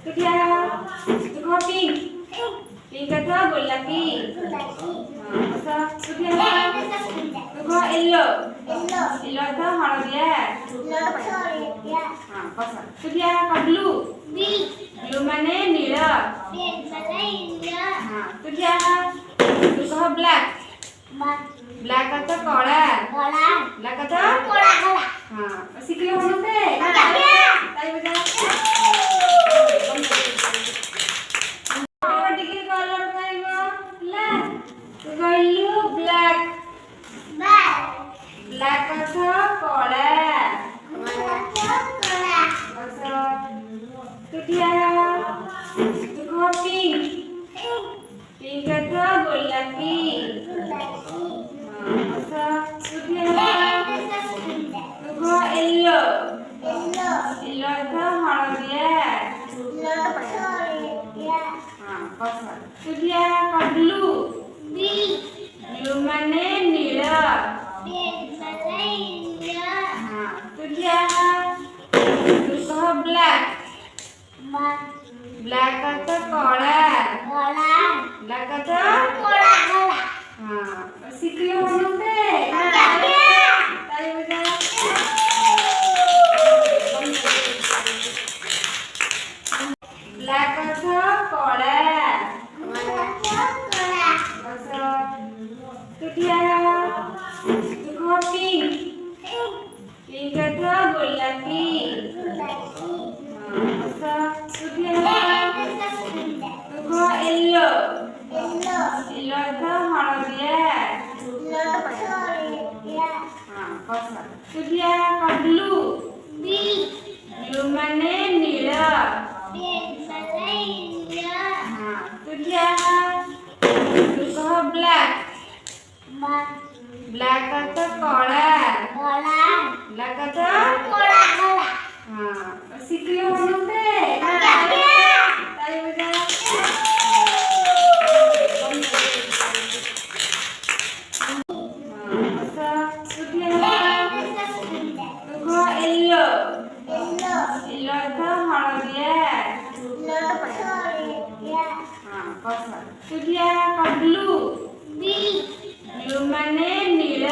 तुझ्या तुझा pink pink आता गोलापी असं तुझ्या तुझा येलो येलो आता हळदिया बस तुझ्या ब्लू ब्लू माने नीळ तुझ्या तुझा ब्लॅक ब्लॅक आता कळा ब्लॅक आता शिकले म्हणून ते ताई बेटा कलर काय गो गल्लू ब्लॅक ब्लॅक आता कळा असं तुझ्या तुझा पिंक पिंक आता गोलापी असं तुझ्या तुझा येलो येलो आता हळदिया बस तुझ्या ब्लू ब्लू माने नीळ तुझ्या तुझा ब्लॅक ब्लॅक आता कळा ब्लॅक आता शिकले म्हणून ते ताई बेटा ब्लॅक आता कळा असं तुझ्या तुझा पिंक पिंक आता गोलापी असं तुझ्या तुझा येलो येलो आता हळदिया बस तुझ्या ब्लू ब्लू माने नीळ तुझ्या तुझा ब्लॅक ब्लॅक आता कळा ब्लॅक आता शिकले म्हणून ते ताई बेटा असं तुझ्या तुझा येलो येलो आता हळदिया बस तुझ्या ब्लू ब्लू माने नीळ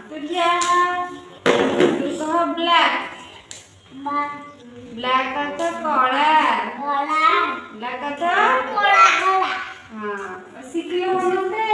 तुझ्या तुझा ब्लॅक ब्लॅक आता कळा ब्लॅक आता शिकले म्हणून ते